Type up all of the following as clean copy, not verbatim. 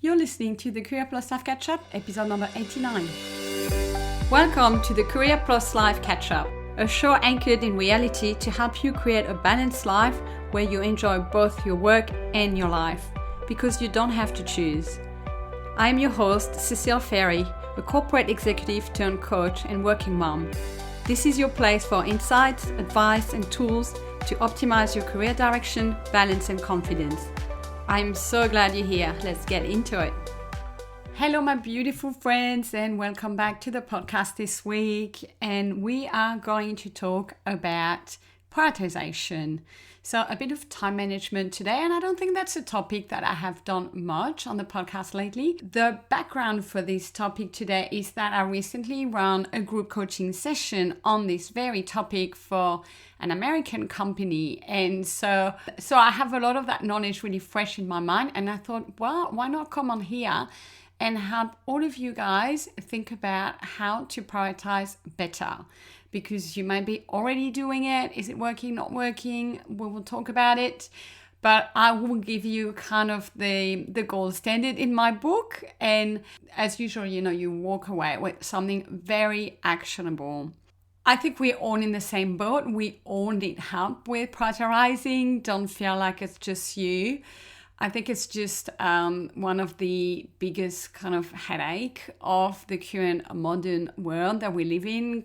You're listening to the Career Plus Life Catch-Up, episode number 89. Welcome to the Career Plus Life Catch-Up, a show anchored in reality to help you create a balanced life where you enjoy both your work and your life, because you don't have to choose. I'm your host, Cecile Ferry, a corporate executive turned coach and working mom. This is your place for insights, advice, and tools to optimize your career direction, balance, and confidence. I'm so glad you're here. Let's get into it. Hello, my beautiful friends, and welcome back to the podcast this week. And we are going to talk about prioritization. So a bit of time management today, and I don't think that's a topic that I have done much on the podcast lately. The background for this topic today is that I recently ran a group coaching session on this very topic for an American company. And so I have a lot of that knowledge really fresh in my mind. And I thought, well, why not come on here and help all of you guys think about how to prioritize better? Because you might be already doing it. Is it working, not working? We will talk about it. But I will give you kind of the gold standard in my book. And as usual, you walk away with something very actionable. I think we're all in the same boat. We all need help with prioritizing. Don't feel like it's just you. I think it's just one of the biggest kind of headache of the current modern world that we live in,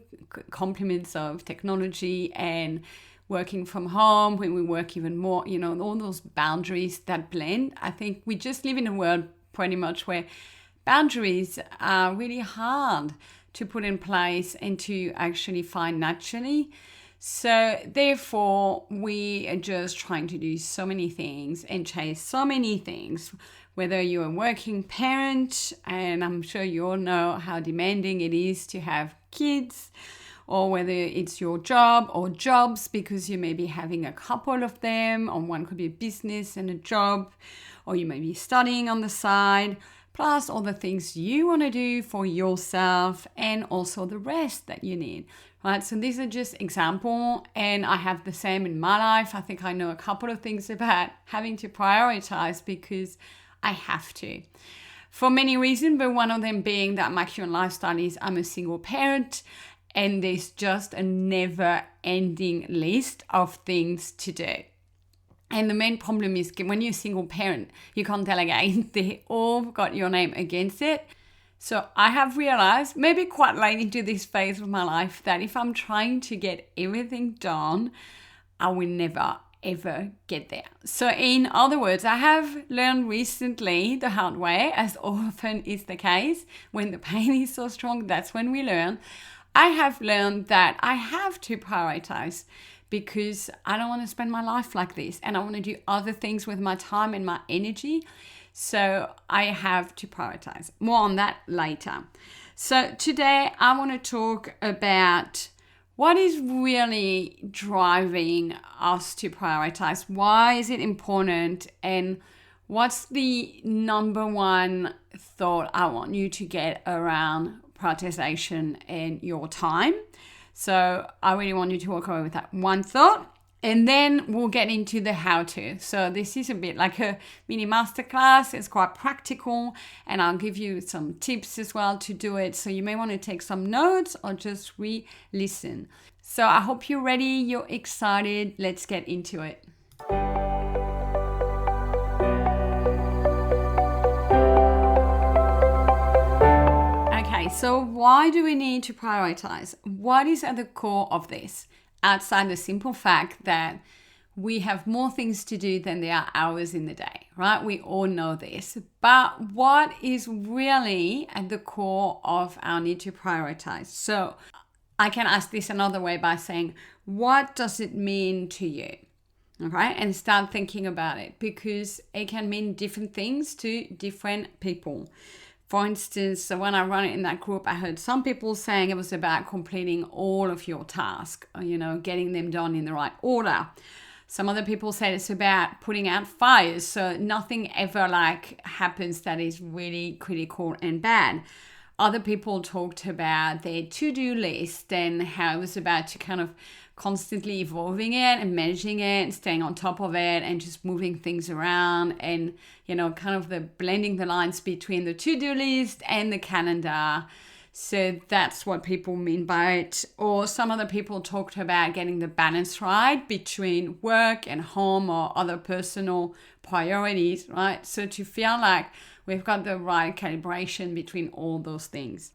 compliments of technology and working from home, when we work even more, all those boundaries that blend. I think we just live in a world pretty much where boundaries are really hard to put in place and to actually find naturally. So therefore, we are just trying to do so many things and chase so many things, whether you're a working parent, and I'm sure you all know how demanding it is to have kids, or whether it's your job or jobs, because you may be having a couple of them, or one could be a business and a job, or you may be studying on the side, plus all the things you want to do for yourself and also the rest that you need. Right, so these are just examples, and I have the same in my life. I think I know a couple of things about having to prioritize because I have to, for many reasons, but one of them being that my current lifestyle is I'm a single parent, and there's just a never-ending list of things to do. And the main problem is when you're a single parent, you can't delegate. They all got your name against it. So I have realized, maybe quite late into this phase of my life, that if I'm trying to get everything done, I will never, ever get there. So in other words, I have learned recently the hard way, as often is the case. When the pain is so strong, that's when we learn. I have learned that I have to prioritize, because I don't want to spend my life like this, and I want to do other things with my time and my energy. So I have to prioritize. More on that later. So today I want to talk about what is really driving us to prioritize. Why is it important? And what's the number one thought I want you to get around prioritization and your time? So I really want you to walk away with that one thought. And then we'll get into the how-to. So this is a bit like a mini masterclass. It's quite practical, and I'll give you some tips as well to do it. So you may want to take some notes or just re-listen. So I hope you're ready, you're excited. Let's get into it. Okay, so why do we need to prioritize? What is at the core of this? Outside the simple fact that we have more things to do than there are hours in the day, right? We all know this. But what is really at the core of our need to prioritize? So I can ask this another way by saying, what does it mean to you? Okay, and start thinking about it, because it can mean different things to different people. For instance, when I run it in that group, I heard some people saying it was about completing all of your tasks, getting them done in the right order. Some other people said it's about putting out fires, so nothing ever happens that is really critical and bad. Other people talked about their to-do list and how it was about to kind of constantly evolving it and managing it and staying on top of it and just moving things around and, kind of the blending the lines between the to-do list and the calendar. So that's what people mean by it. Or some other people talked about getting the balance right between work and home or other personal priorities, right? So to feel like we've got the right calibration between all those things.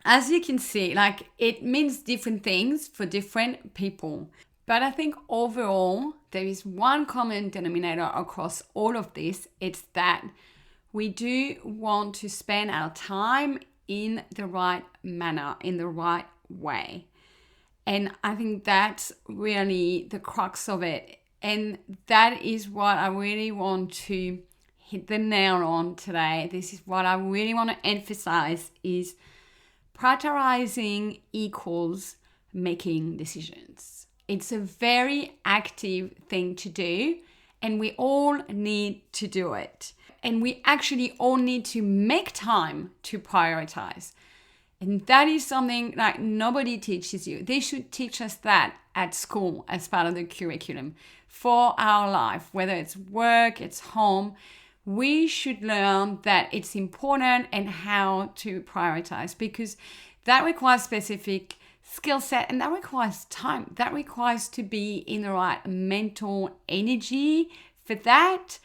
As you can see, it means different things for different people. But I think overall, there is one common denominator across all of this. It's that we do want to spend our time in the right manner, in the right way. And I think that's really the crux of it. And that is what I really want to hit the nail on today. This is what I really want to emphasize is prioritizing equals making decisions. It's a very active thing to do, and we all need to do it. And we actually all need to make time to prioritize. And that is something like nobody teaches you. They should teach us that at school as part of the curriculum for our life, whether it's work, it's home. We should learn that it's important and how to prioritize, because that requires specific skill set and that requires time. That requires to be in the right mental energy for that.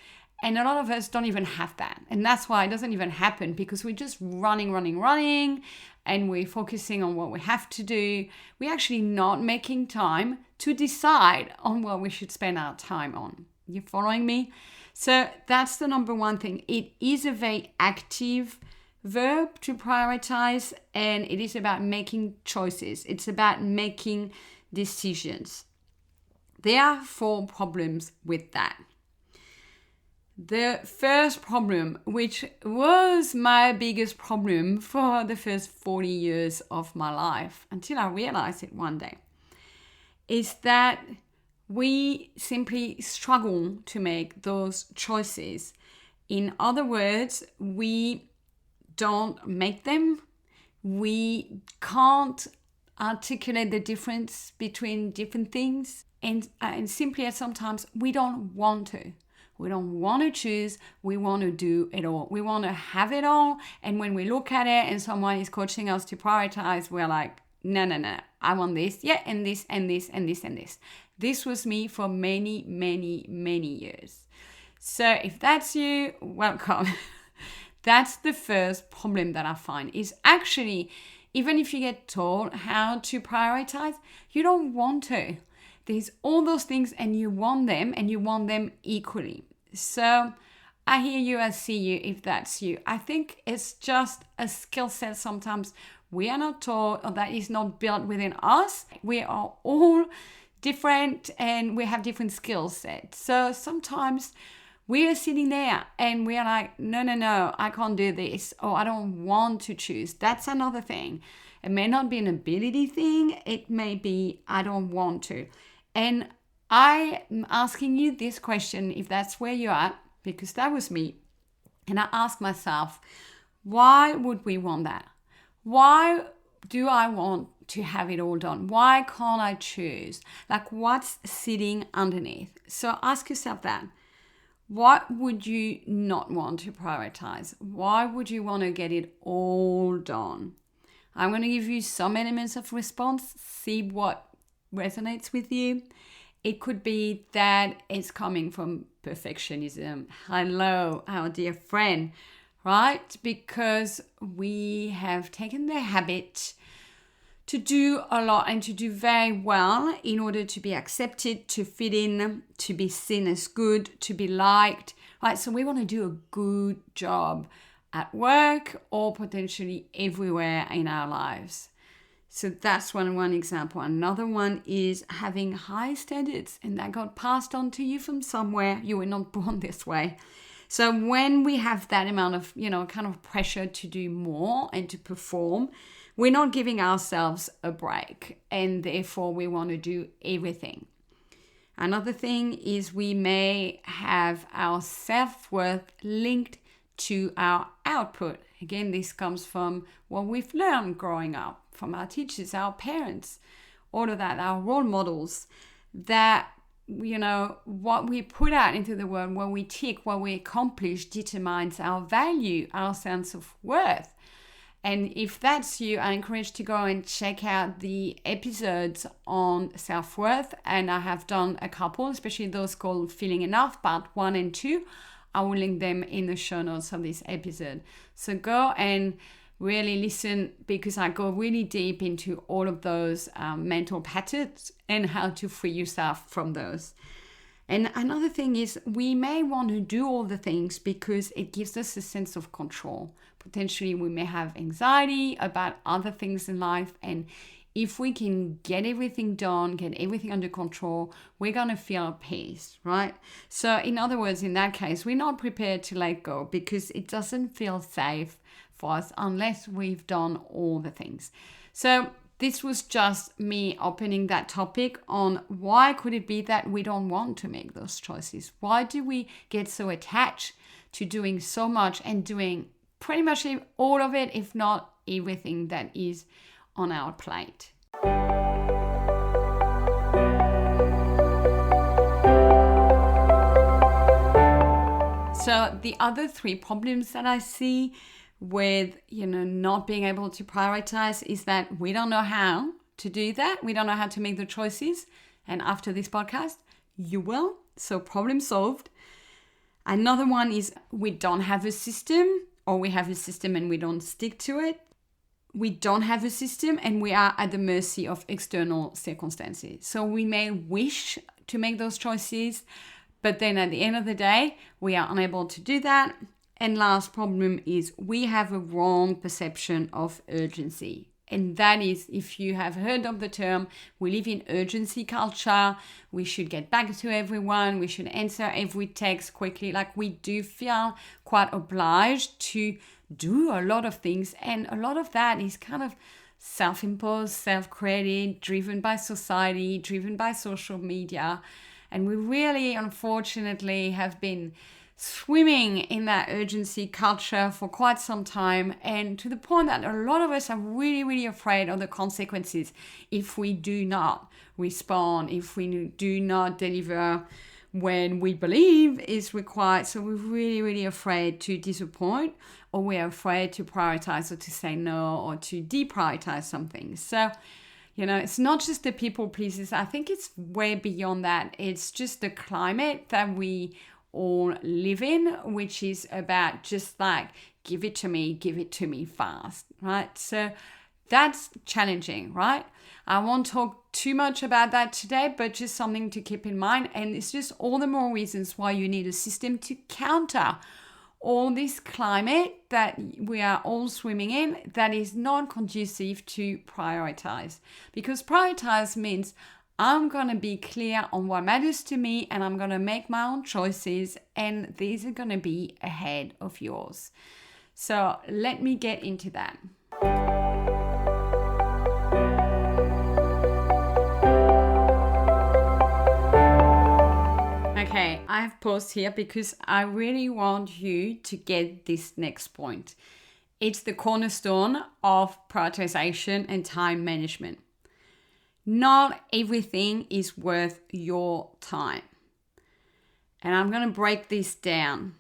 And a lot of us don't even have that. And that's why it doesn't even happen, because we're just running, and we're focusing on what we have to do. We're actually not making time to decide on what we should spend our time on. You following me? So that's the number one thing. It is a very active verb to prioritize, and it is about making choices. It's about making decisions. There are 4 problems with that. The first problem, which was my biggest problem for the first 40 years of my life, until I realized it one day, is that we simply struggle to make those choices. In other words, we don't make them. We can't articulate the difference between different things. And simply sometimes we don't want to. We don't want to choose. We want to do it all. We want to have it all. And when we look at it and someone is coaching us to prioritize, we're like, no. I want this, yeah, and this, and this, and this, and this. This was me for many, many, many years. So if that's you, welcome. That's the first problem that I find is actually, even if you get told how to prioritize, you don't want to. There's all those things and you want them equally. So I hear you, I see you if that's you. I think it's just a skill set sometimes we are not taught, or that is not built within us. We are all different and we have different skill sets. So sometimes we are sitting there and we are like, no, I can't do this, or I don't want to choose. That's another thing. It may not be an ability thing. It may be, I don't want to. And I am asking you this question, if that's where you're at, because that was me. And I asked myself, why would we want that? Why do I want to have it all done? Why can't I choose? Like, what's sitting underneath? So ask yourself that. What would you not want to prioritize? Why would you want to get it all done? I'm going to give you some elements of response, see what resonates with you. It could be that it's coming from perfectionism. Hello, our dear friend, right? Because we have taken the habit to do a lot and to do very well in order to be accepted, to fit in, to be seen as good, to be liked, right? So we want to do a good job at work or potentially everywhere in our lives. So that's one example. Another one is having high standards, and that got passed on to you from somewhere. You were not born this way. So when we have that amount of, kind of pressure to do more and to perform, we're not giving ourselves a break, and therefore we want to do everything. Another thing is we may have our self-worth linked to our output. Again, this comes from what we've learned growing up, from our teachers, our parents, all of that, our role models, that, what we put out into the world, what we tick, what we accomplish determines our value, our sense of worth. And if that's you, I encourage to go and check out the episodes on self-worth. And I have done a couple, especially those called Feeling Enough, part 1 and 2. I will link them in the show notes of this episode. So go and really listen, because I go really deep into all of those mental patterns and how to free yourself from those. And another thing is, we may want to do all the things because it gives us a sense of control. Potentially, we may have anxiety about other things in life. And if we can get everything done, get everything under control, we're going to feel at peace, right? So in other words, in that case, we're not prepared to let go because it doesn't feel safe for us unless we've done all the things. So this was just me opening that topic on why could it be that we don't want to make those choices? Why do we get so attached to doing so much and doing pretty much all of it, if not everything that is on our plate? So the other 3 problems that I see with, not being able to prioritize is that we don't know how to do that. We don't know how to make the choices. And after this podcast, you will. So problem solved. Another one is we don't have a system, or we have a system and we don't stick to it. We don't have a system and we are at the mercy of external circumstances. So we may wish to make those choices, but then at the end of the day, we are unable to do that. And last problem is we have a wrong perception of urgency. And that is, if you have heard of the term, we live in urgency culture. We should get back to everyone. We should answer every text quickly. Like, we do feel quite obliged to do a lot of things. And a lot of that is kind of self-imposed, self-created, driven by society, driven by social media. And we really, unfortunately, have been swimming in that urgency culture for quite some time, and to the point that a lot of us are really, really afraid of the consequences if we do not respond, if we do not deliver when we believe is required. So we're really, really afraid to disappoint, or we're afraid to prioritize, or to say no, or to deprioritize something. So, it's not just the people pleasers. I think it's way beyond that. It's just the climate that we all live in, which is about just like, give it to me fast, right? So that's challenging, right? I won't talk too much about that today, but just something to keep in mind. And it's just all the more reasons why you need a system to counter all this climate that we are all swimming in that is not conducive to prioritize. Because prioritize means I'm going to be clear on what matters to me, and I'm going to make my own choices, and these are going to be ahead of yours. So let me get into that. Okay, I've paused here because I really want you to get this next point. It's the cornerstone of prioritization and time management. Not everything is worth your time. And I'm going to break this down.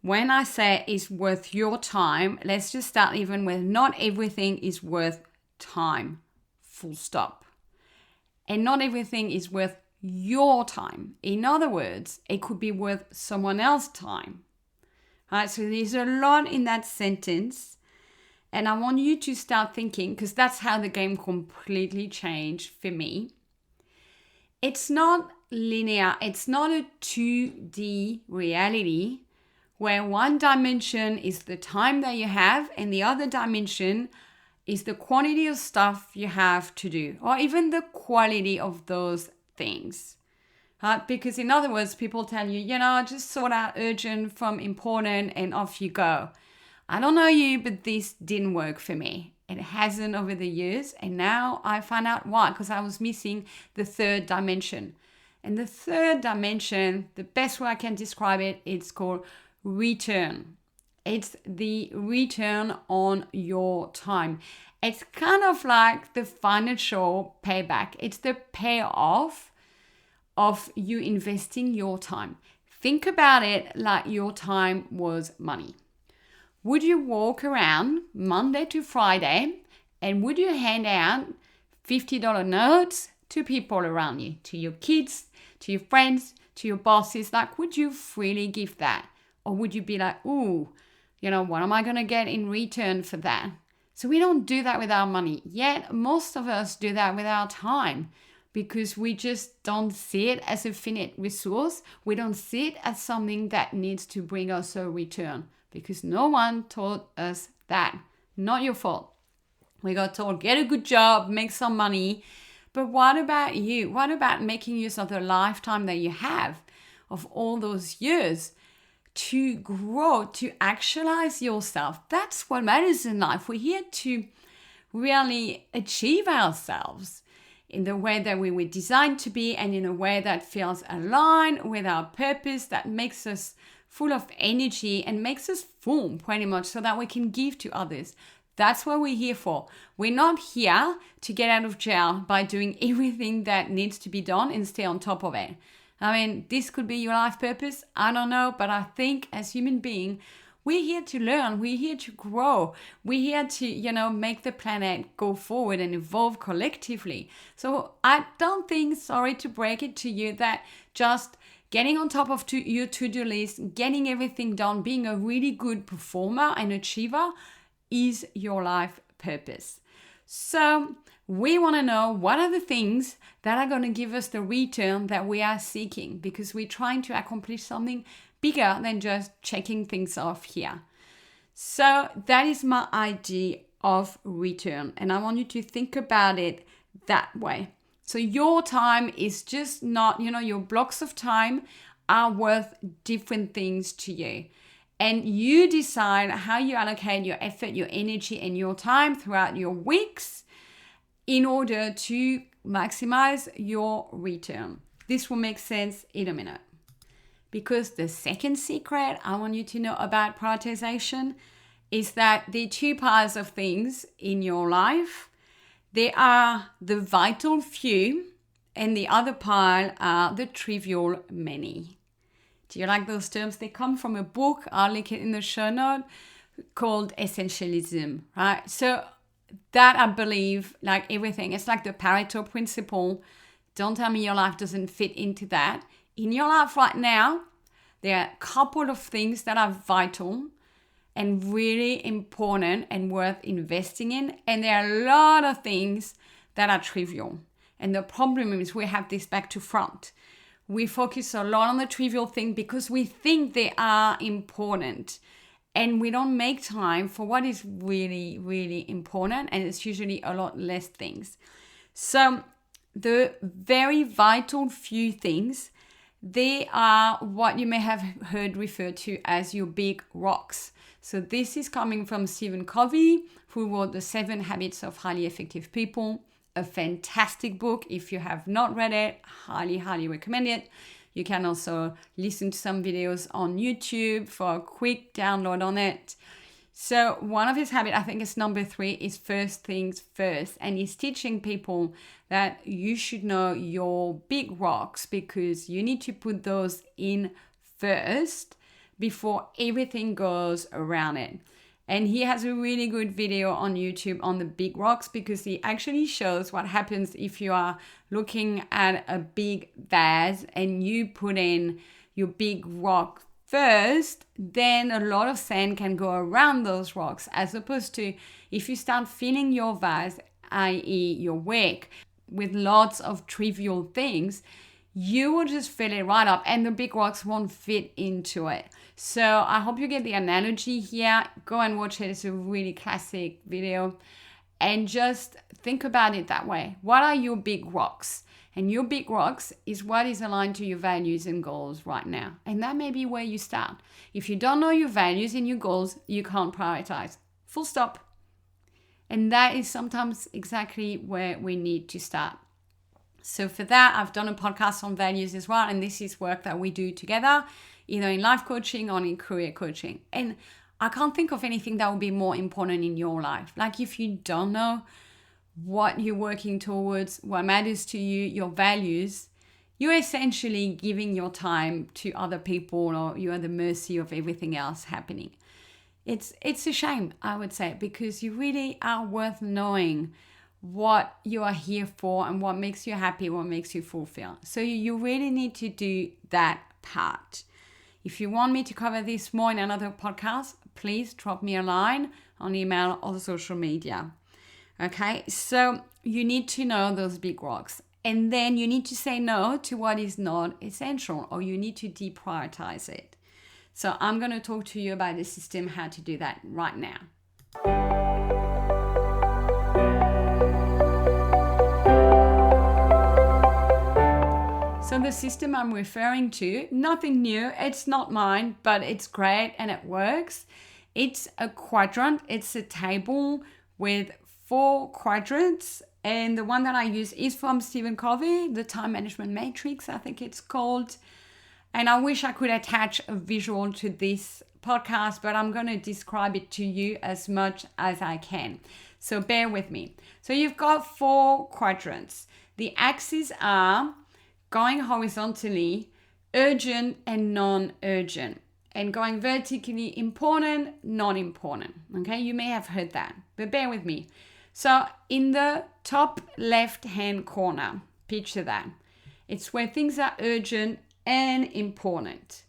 When I say it's worth your time, let's just start even with not everything is worth time, full stop. And not everything is worth your time. In other words, it could be worth someone else's time. All right, so there's a lot in that sentence. And I want you to start thinking, because that's how the game completely changed for me. It's not linear. It's not a 2D reality where one dimension is the time that you have and the other dimension is the quantity of stuff you have to do, or even the quality of those things. Because in other words, people tell you, just sort out urgent from important and off you go. I don't know you, but this didn't work for me. It hasn't over the years. And now I find out why, because I was missing the third dimension. And the third dimension, the best way I can describe it, it's called return. It's the return on your time. It's kind of like the financial payback. It's the payoff of you investing your time. Think about it like your time was money. Would you walk around Monday to Friday and would you hand out $50 notes to people around you, to your kids, to your friends, to your bosses? Like, would you freely give that? Or would you be like, ooh, what am I going to get in return for that? So we don't do that with our money. Yet most of us do that with our time because we just don't see it as a finite resource. We don't see it as something that needs to bring us a return because no one taught us that. Not your fault. We got told, get a good job, make some money. But what about you? What about making use of the lifetime that you have, of all those years, to grow, to actualize yourself? That's what matters in life. We're here to really achieve ourselves in the way that we were designed to be and in a way that feels aligned with our purpose, that makes us full of energy and makes us full pretty much so that we can give to others. That's what we're here for. We're not here to get out of jail by doing everything that needs to be done and stay on top of it. I mean, this could be your life purpose. I don't know, but I think as human beings, we're here to learn. We're here to grow. We're here to, make the planet go forward and evolve collectively. So I don't think, sorry to break it to you, that just getting on top of your to-do list, getting everything done, being a really good performer and achiever is your life purpose. So we want to know what are the things that are going to give us the return that we are seeking, because we're trying to accomplish something bigger than just checking things off here. So that is my idea of return. And I want you to think about it that way. So your time is just not, your blocks of time are worth different things to you. And you decide how you allocate your effort, your energy, and your time throughout your weeks in order to maximize your return. This will make sense in a minute. Because the second secret I want you to know about prioritization is that the two piles of things in your life, they are the vital few, and the other pile are the trivial many. Do you like those terms? They come from a book, I'll link it in the show note, called Essentialism, right? So that, I believe, like everything, it's like the Pareto principle. Don't tell me your life doesn't fit into that. In your life right now, there are a couple of things that are vital and really important and worth investing in. And there are a lot of things that are trivial. And the problem is we have this back to front. We focus a lot on the trivial thing because we think they are important. And we don't make time for what is really, really important. And it's usually a lot less things. So the very vital few things, they are what you may have heard referred to as your big rocks. So this is coming from Stephen Covey, who wrote The 7 Habits of Highly Effective People. A fantastic book. If you have not read it, highly, highly recommend it. You can also listen to some videos on YouTube for a quick download on it. So one of his habits, I think it's number 3, is first things first. And he's teaching people that you should know your big rocks because you need to put those in first before everything goes around it. And he has a really good video on YouTube on the big rocks because he actually shows what happens if you are looking at a big vase and you put in your big rock first, then a lot of sand can go around those rocks, as opposed to if you start filling your vase, i.e. your wick, with lots of trivial things, you will just fill it right up and the big rocks won't fit into it. So I hope you get the analogy here. Go and watch it. It's a really classic video. And just think about it that way. What are your big rocks? And your big rocks is what is aligned to your values and goals right now. And that may be where you start. If you don't know your values and your goals, you can't prioritize. Full stop. And that is sometimes exactly where we need to start. So for that, I've done a podcast on values as well. And this is work that we do together, either in life coaching or in career coaching. And I can't think of anything that would be more important in your life. Like if you don't know what you're working towards, what matters to you, your values, you're essentially giving your time to other people, or you're at the mercy of everything else happening. It's a shame, I would say, because you really are worth knowing what you are here for and what makes you happy, what makes you fulfilled. So you really need to do that part. If you want me to cover this more in another podcast, please drop me a line on email or social media. Okay, so you need to know those big rocks. And then you need to say no to what is not essential, or you need to deprioritize it. So I'm going to talk to you about the system, how to do that right now. So the system I'm referring to, nothing new, it's not mine, but it's great and it works. It's a quadrant, it's a table with 4 quadrants, and the one that I use is from Stephen Covey, the Time Management Matrix, I think it's called. And I wish I could attach a visual to this podcast, but I'm going to describe it to you as much as I can. So bear with me. So you've got 4 quadrants. The axes are going horizontally, urgent and non-urgent, and going vertically, important, non-important. Okay, you may have heard that, but bear with me. So in the top left-hand corner, picture that. It's where things are urgent and important.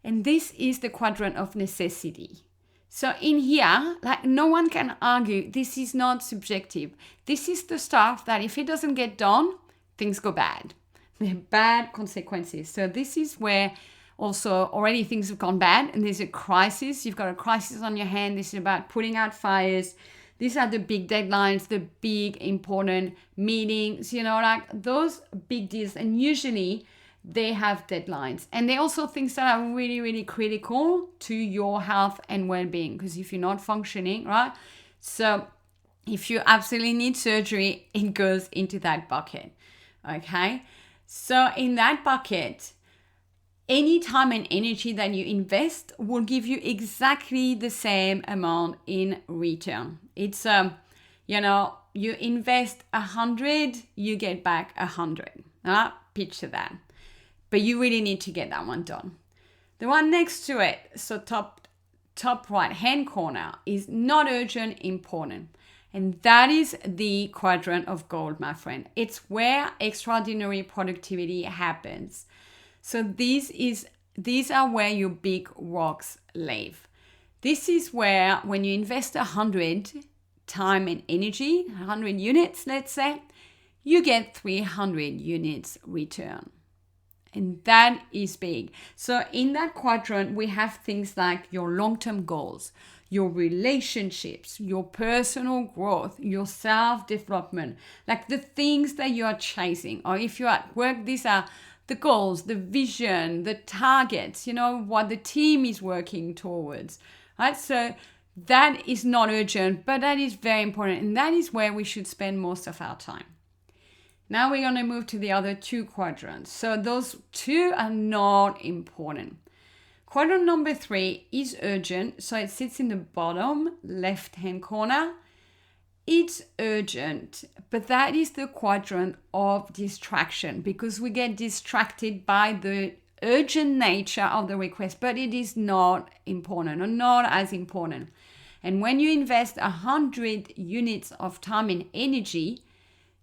And this is the quadrant of necessity. So in here, like no one can argue, this is not subjective. This is the stuff that if it doesn't get done, things go bad. There are bad consequences. So this is where also already things have gone bad and there's a crisis. You've got a crisis on your hand. This is about putting out fires. These are the big deadlines, the big important meetings, like those big deals. And usually they have deadlines. And they're also things that are really, really critical to your health and well-being. Because if you're not functioning, right? So if you absolutely need surgery, it goes into that bucket. Okay? So in that bucket, any time and energy that you invest will give you exactly the same amount in return. It's, you invest 100, you get back 100. Picture that. But you really need to get that one done. The one next to it, so top right-hand corner, is not urgent, important. And that is the quadrant of gold, my friend. It's where extraordinary productivity happens. So these are where your big rocks live. This is where when you invest 100 time and energy, 100 units, let's say, you get 300 units return. And that is big. So in that quadrant, we have things like your long-term goals, your relationships, your personal growth, your self-development, like the things that you are chasing. Or if you're at work, these are the goals, the vision, the targets, what the team is working towards, right? So that is not urgent, but that is very important. And that is where we should spend most of our time. Now we're going to move to the other 2 quadrants. So those 2 are not important. Quadrant number 3 is urgent. So it sits in the bottom left-hand corner. It's urgent, but that is the quadrant of distraction because we get distracted by the urgent nature of the request, but it is not important or not as important. And when you invest 100 units of time and energy,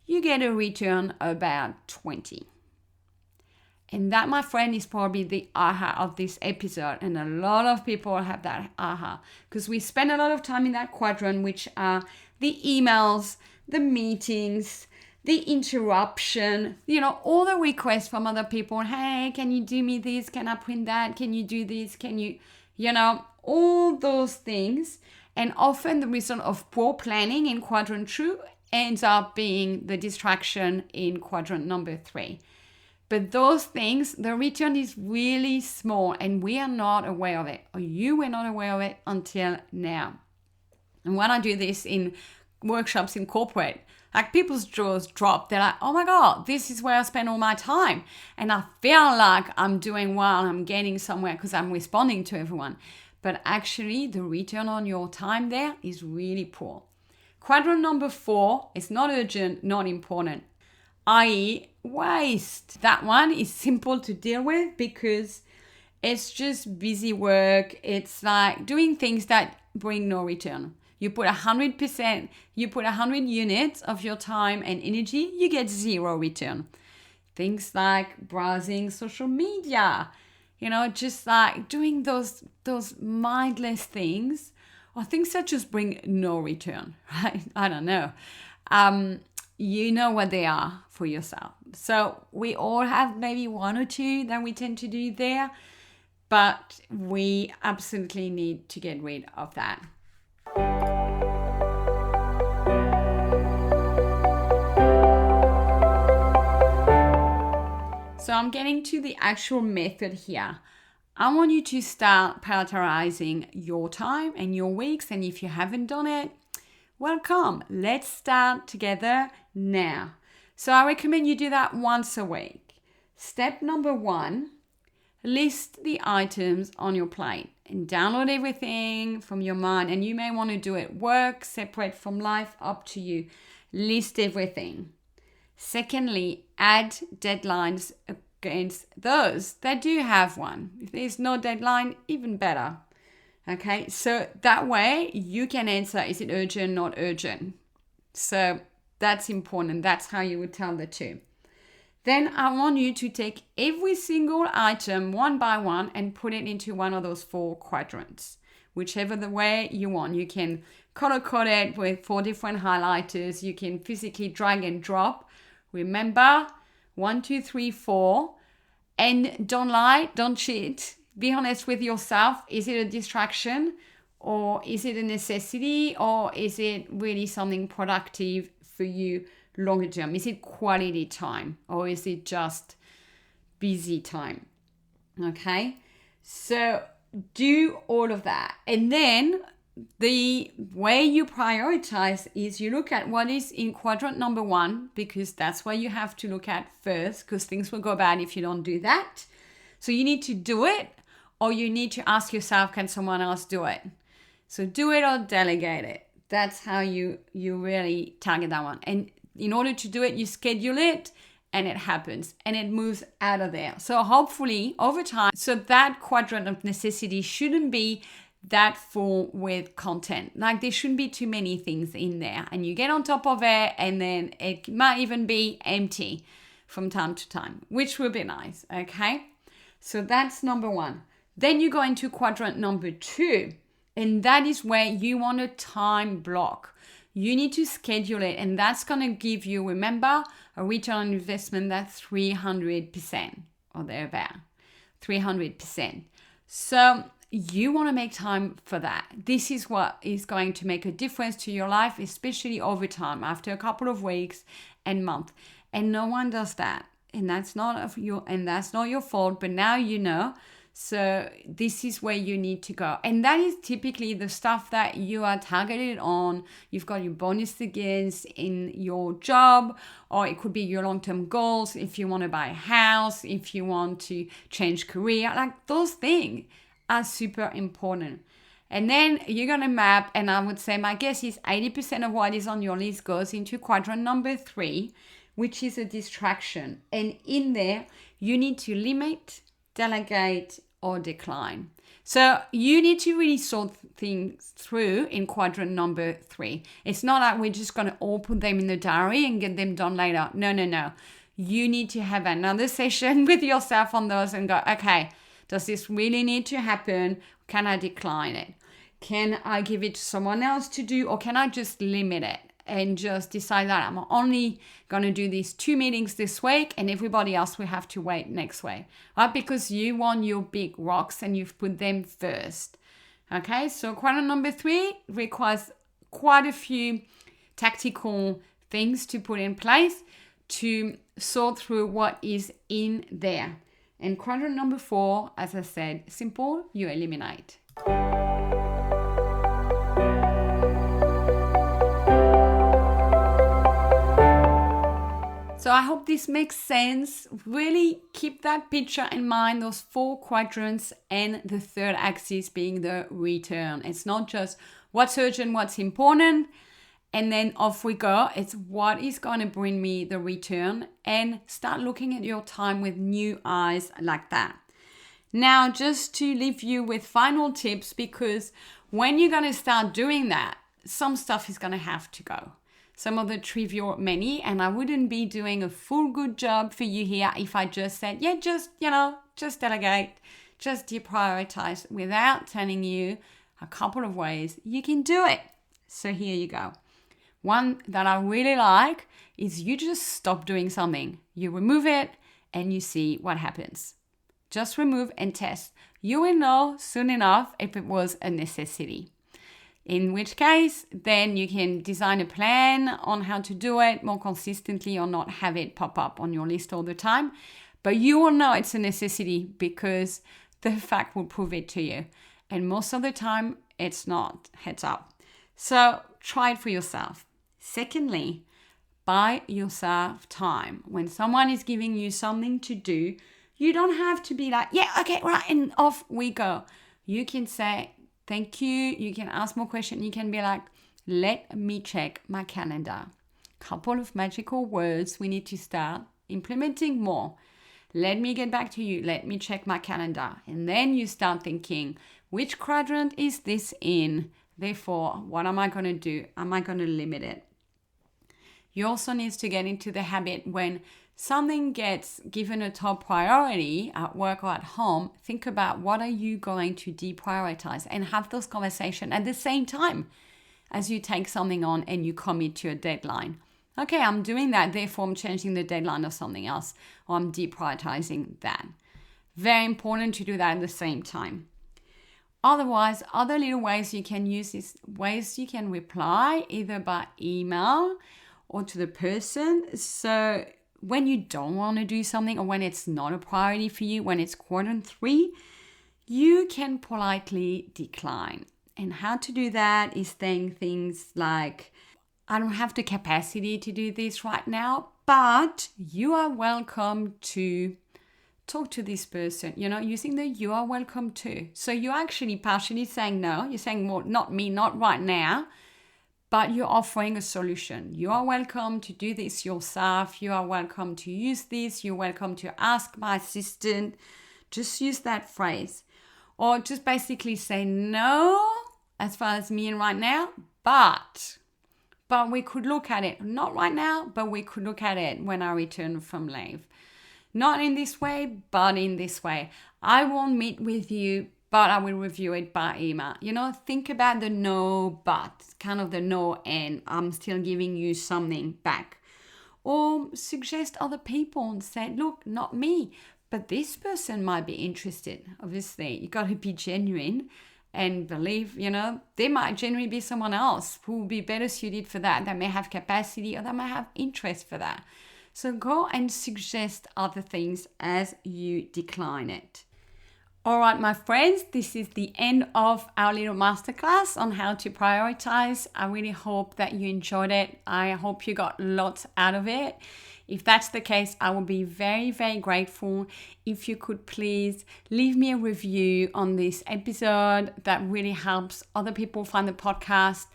you get a return about 20. And that, my friend, is probably the aha of this episode. And a lot of people have that aha because we spend a lot of time in that quadrant, which are the emails, the meetings, the interruption, all the requests from other people. Hey, can you do me this? Can I print that? Can you do this? Can you, all those things. And often the result of poor planning in quadrant 2 ends up being the distraction in quadrant number 3. But those things, the return is really small and we are not aware of it, or you were not aware of it until now. And when I do this in workshops in corporate, like people's jaws drop. They're like, oh my God, this is where I spend all my time. And I feel like I'm doing well, I'm getting somewhere because I'm responding to everyone. but actually the return on your time there is really poor. Quadrant number 4 is not urgent, not important, i.e. waste. That one is simple to deal with because it's just busy work. It's like doing things that bring no return. You put 100%, you put 100 units of your time and energy, you get 0 return. Things like browsing social media, just like doing those mindless things or things that just bring no return, right? I don't know. You know what they are for yourself. So we all have maybe 1 or 2 that we tend to do there, but we absolutely need to get rid of that. So I'm getting to the actual method here. I want you to start prioritizing your time and your weeks. And if you haven't done it, welcome. Let's start together now. So I recommend you do that once a week. Step number 1, list the items on your plate and download everything from your mind. And you may want to do it work, separate from life, up to you. List everything. Secondly, add deadlines against those that do have one. If there's no deadline, even better. Okay, so that way you can answer, is it urgent, not urgent? So that's important. That's how you would tell the two. Then I want you to take every single item one by one and put it into one of those 4 quadrants. Whichever the way you want. You can color code it with 4 different highlighters. You can physically drag and drop. Remember, 1, 2, 3, 4. And don't lie, don't cheat. Be honest with yourself. Is it a distraction? Or is it a necessity? Or is it really something productive for you longer term? Is it quality time? Or is it just busy time? Okay? So do all of that. And then the way you prioritize is you look at what is in quadrant number 1, because that's what you have to look at first, because things will go bad if you don't do that. So you need to do it, or you need to ask yourself, can someone else do it? So do it or delegate it. That's how you really target that one. And in order to do it, you schedule it and it happens and it moves out of there. So hopefully over time, so that quadrant of necessity shouldn't be that full with content. Like there shouldn't be too many things in there, and you get on top of it and then it might even be empty from time to time, which will be nice. Okay, so that's number 1. Then you go into quadrant number 2, and that is where you want a time block. You need to schedule it, and that's going to give you, remember, a return on investment that's 300% or thereabout, 300%. So you want to make time for that. This is what is going to make a difference to your life, especially over time, after a couple of weeks and months. And no one does that. And that's not your fault, but now you know. So this is where you need to go. And that is typically the stuff that you are targeted on. You've got your bonus against in your job, or it could be your long-term goals. If you want to buy a house, if you want to change career, like those things are super important. And then you're going to map, and I would say my guess is 80% of what is on your list goes into quadrant number 3, which is a distraction. And in there, you need to limit, delegate, or decline. So you need to really sort things through in quadrant number 3. It's not like we're just going to all put them in the diary and get them done later. No. You need to have another session with yourself on those and go, okay, does this really need to happen? Can I decline it? Can I give it to someone else to do? Or can I just limit it and just decide that I'm only going to do these 2 meetings this week and everybody else will have to wait next week, right? Because you want your big rocks and you've put them first. Okay, so quadrant number 3 requires quite a few tactical things to put in place to sort through what is in there. And quadrant number 4, as I said, simple, you eliminate. So I I hope this makes sense. Really keep that picture in mind, those 4 quadrants, and the third axis being the return. It's not just what's urgent, what's important, and then off we go. It's what is going to bring me the return, and start looking at your time with new eyes like that. Now, just to leave you with final tips, because when you're going to start doing that, some stuff is going to have to go. Some of the trivial many, and I wouldn't be doing a full good job for you here if I just said, yeah, just delegate, just deprioritize, without telling you a couple of ways you can do it. So here you go. One that I really like is you just stop doing something. You remove it and you see what happens. Just remove and test. You will know soon enough if it was a necessity. In which case, then you can design a plan on how to do it more consistently or not have it pop up on your list all the time. But you will know it's a necessity because the fact will prove it to you. And most of the time, it's not. Heads up. So try it for yourself. Secondly, buy yourself time. When someone is giving you something to do, you don't have to be like, yeah, okay, right, and off we go. You can say, thank you. You can ask more questions. You can be like, let me check my calendar. Couple of magical words we need to start implementing more. Let me get back to you. Let me check my calendar. And then you start thinking, which quadrant is this in? Therefore, what am I going to do? Am I going to limit it? You also need to get into the habit when something gets given a top priority at work or at home, think about what are you going to deprioritize and have those conversations at the same time as you take something on and you commit to a deadline. Okay, I'm doing that, therefore I'm changing the deadline of something else, or I'm deprioritizing that. Very important to do that at the same time. Otherwise, other little ways you can use is ways you can reply either by email or to the person. So when you don't want to do something or when it's not a priority for you, when it's quadrant 3, you can politely decline. And how to do that is saying things like, I don't have the capacity to do this right now, but you are welcome to talk to this person, using the you are welcome to. So you're actually partially saying no. You're saying, well, not me, not right now. But you're offering a solution. You are welcome to do this yourself. You are welcome to use this. You're welcome to ask my assistant. Just use that phrase. Or just basically say no, as far as me and right now, but we could look at it. Not right now, but we could look at it when I return from leave. Not in this way, but in this way. I won't meet with you, but I will review it by email. Think about the no, but, kind of the no, and I'm still giving you something back. Or suggest other people and say, look, not me, but this person might be interested. Obviously, you got to be genuine and believe, there might genuinely be someone else who will be better suited for that may have capacity or that might have interest for that. So go and suggest other things as you decline it. All right, my friends, this is the end of our little masterclass on how to prioritize. I really hope that you enjoyed it. I hope you got lots out of it. If that's the case, I will be very, very grateful if you could please leave me a review on this episode. That really helps other people find the podcast.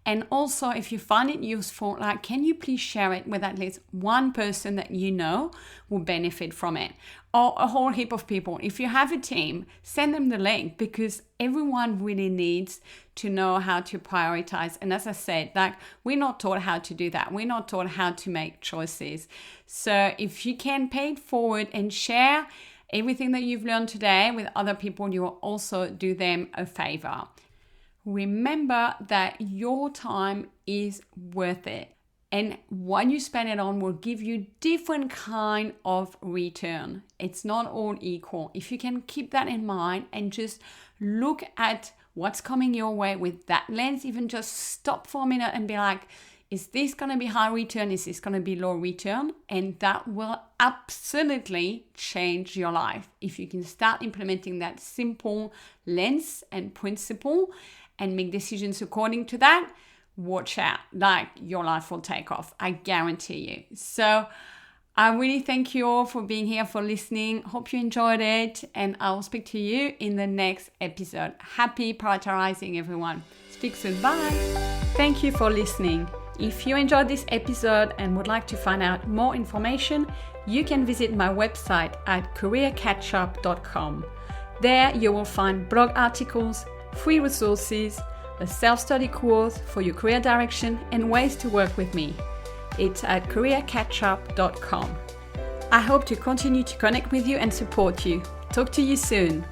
And also, if you find it useful, can you please share it with at least one person that you know will benefit from it? Or a whole heap of people. If you have a team, send them the link because everyone really needs to know how to prioritize. And as I said, we're not taught how to do that. We're not taught how to make choices. So if you can pay it forward and share everything that you've learned today with other people, you will also do them a favor. Remember that your time is worth it. And what you spend it on will give you different kind of return. It's not all equal. If you can keep that in mind and just look at what's coming your way with that lens, even just stop for a minute and be like, is this going to be high return? Is this going to be low return? And that will absolutely change your life. If you can start implementing that simple lens and principle and make decisions according to that, watch out, your life will take off. I guarantee you. So I really thank you all for being here, for listening. Hope you enjoyed it, and I'll speak to you in the next episode. Happy prioritizing, everyone. Speak soon. Bye. Thank you for listening. If you enjoyed this episode and would like to find out more information, you can visit my website at careercatchup.com. There you will find blog articles, free resources, a self-study course for your career direction, and ways to work with me. It's at careercatchup.com. I hope to continue to connect with you and support you. Talk to you soon.